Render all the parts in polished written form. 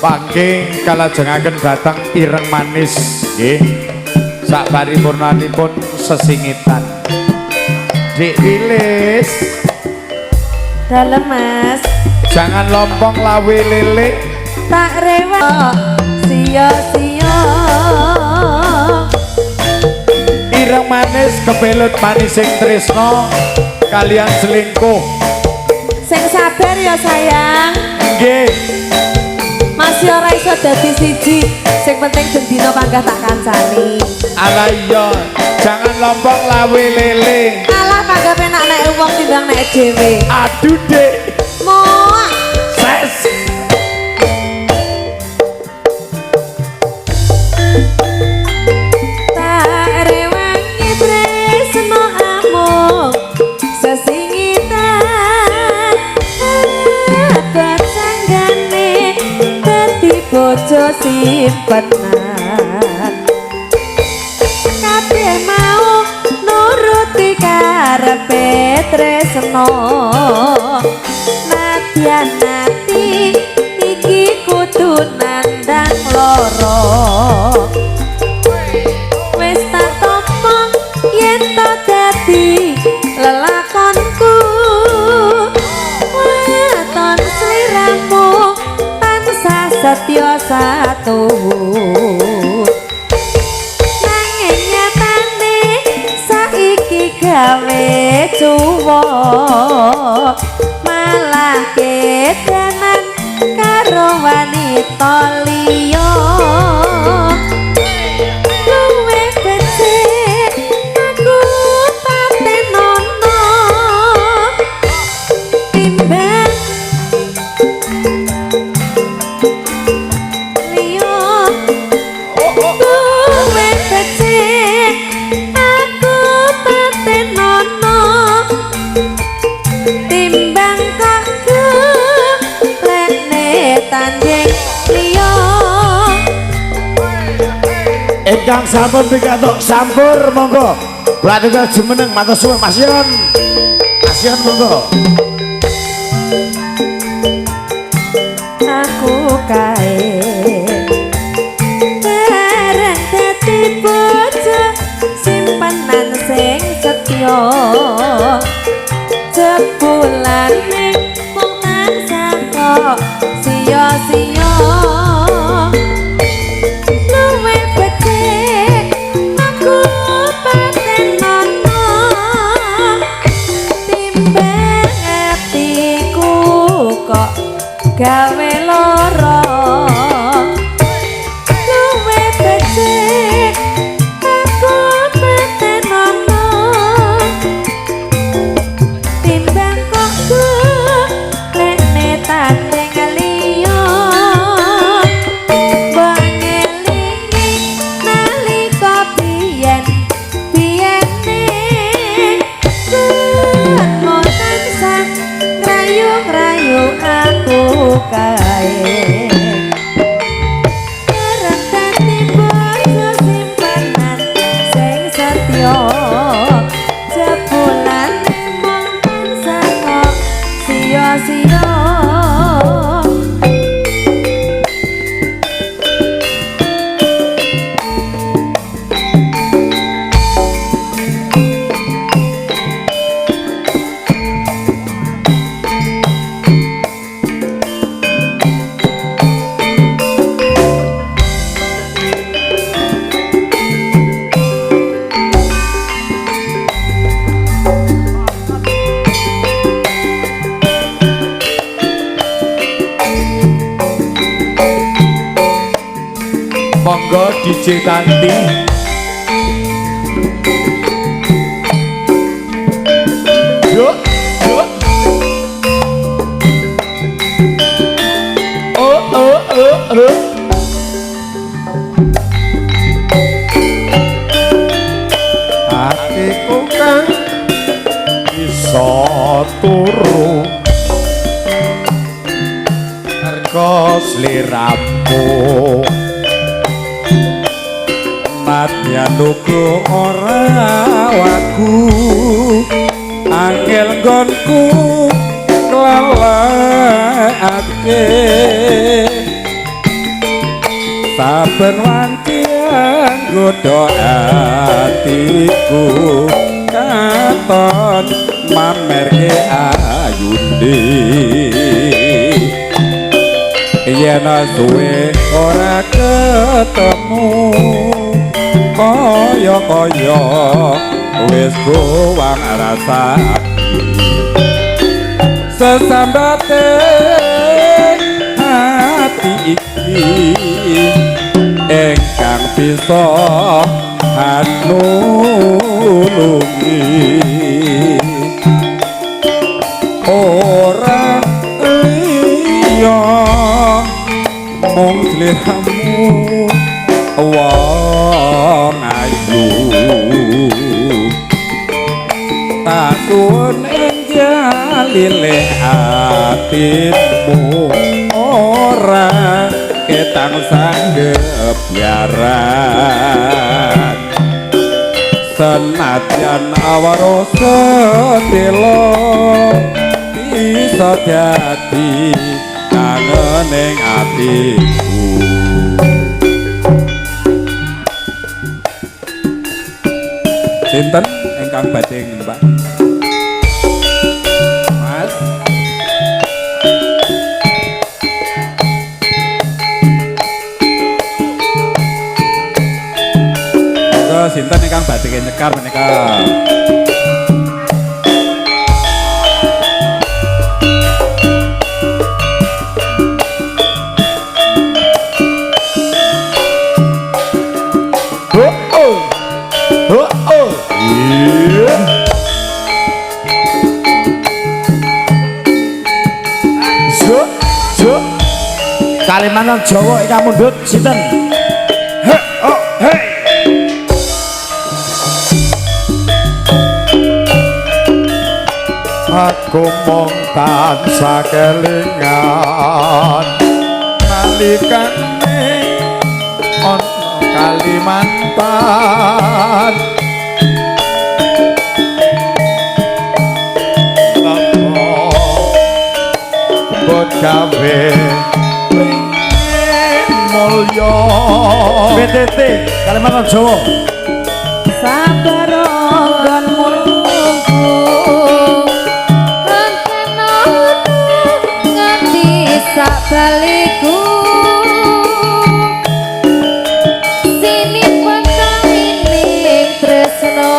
Pangking kalajengaken dhateng ireng manis nggih. Sak paripurnanipun sesingitan. Dik Wilis. Dalem Mas. Jangan lompong lawe lele. Tak rewel sia-sia. Ireng manis kebelut manis sing tresno kalian selingkuh. Sing sabar ya sayang. Nggih. Masih ora iso dadi siji, sing penting dendino panggah tak kancani. Ala iya, jangan lompong lawe lele. Alah panggah penak nek wong timbang nek dhewe. Aduh, Dek. Moak. Ses. Tak rewangi tresno amung sesingitan. Abot sanggane bojo simpenan kabeh mau nuruti karepe tresno nadyan ati iki kudu nandang loro wis tak tampa yen to dadi lelakonku waton sliramu setya satu nanging nyatane saiki gawe cuwo malah kedanan karo wanita liya luwe becik aku patenono timbang ingkang sampun pikantuk sampur monggo Pratika jumeneng matur suwun Mas Yon monggo aku kae bareng dadi bojo simpenan sing setya jebulane mung tansah kok sia-sia gawe loro luwe becik aku patenono timbang kok lene tanding liya bangelingi nalika biyene lan tansah rayu-rayu aku kae dadi bojo simpenan sing setya jebulane mung tansah kok sia-sia monggo DJ Tanti yuk hatiku kan bisa turu harga sliramu senadyan uga ora waku angel nggonku klalekake saben wanci nggodha atiku katon mamerke ayune yen suwe ora ketemu kaya wis gowang rasane sesambate ati iki engkang bisa hanulungi ora liya mung sliramu wong ayu tak suwun ing jalile atimu ora ketang sanggep biaran senadyan awaro sedelo bisa dadi kangening atiku sinten ingkang badhe nembak Mas monggo sinten ingkang badhe nyekar menika Kalimantan Jawa ingkang mundhut sinten? Aku mung tansah kelingan nalikane ana Kalimantan bot gawe mulya PTT Kalimantan Jawa sabar nggon mulungku antena nganti sak baliku sini pangkamining tresno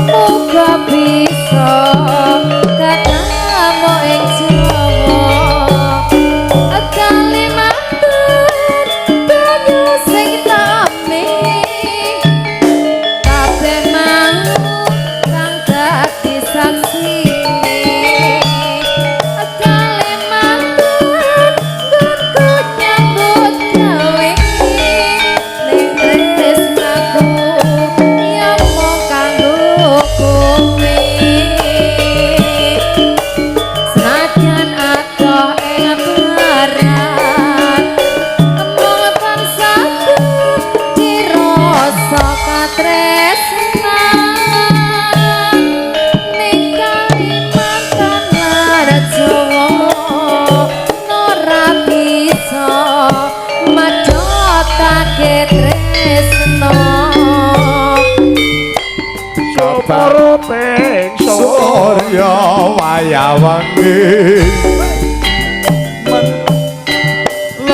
muga bisa ketemu ing Jawa Kalimantan banyu sing tami kabeh mau kang dadi saksi Kalimantan nggonku nyambut gawe ning tresnaku ya mung kanggo kowe senajan adoh ing barat mung bangsaku dirasa katresnan ning Kalimantan lan Jawa ora bisa madhotake tresno Soporo ping surya wayawangi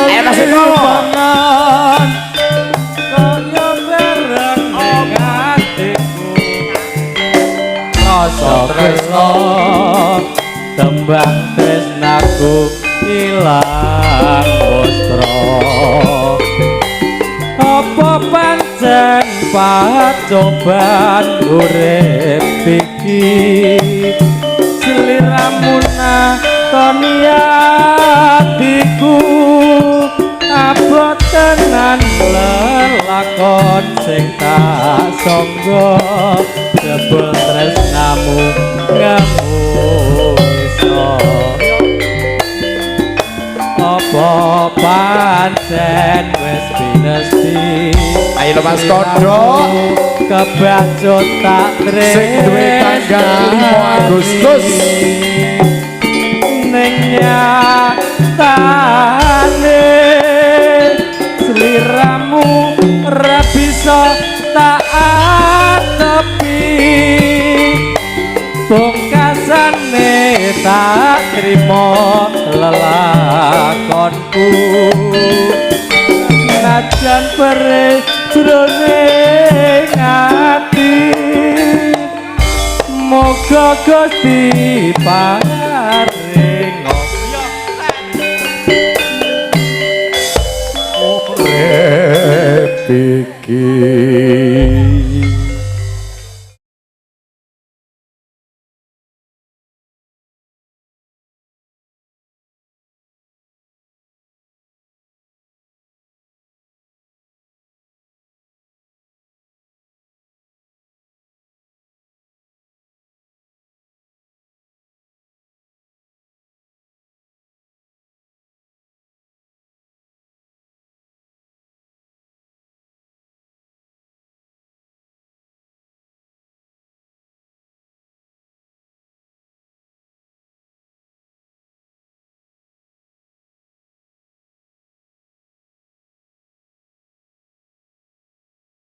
Ayo kasih nopo. pangan kaya bareng ning atiku rasa tresno tembang tresnaku ilang wastra apa pancen pacoban urip iki sliramu nakoni atiku abot tenan lelakon sing tak sangga jebul tresnamu ngamu iso apa pancen wis pinesti. Ayo lo Mas Kondo kebacut tak tres sing duwe tanggal 5 Agustus ning nyatane sliramu ora bisa tak atepi pungkasane tak trimo lelakonku najan perih jroning ati moga Gusti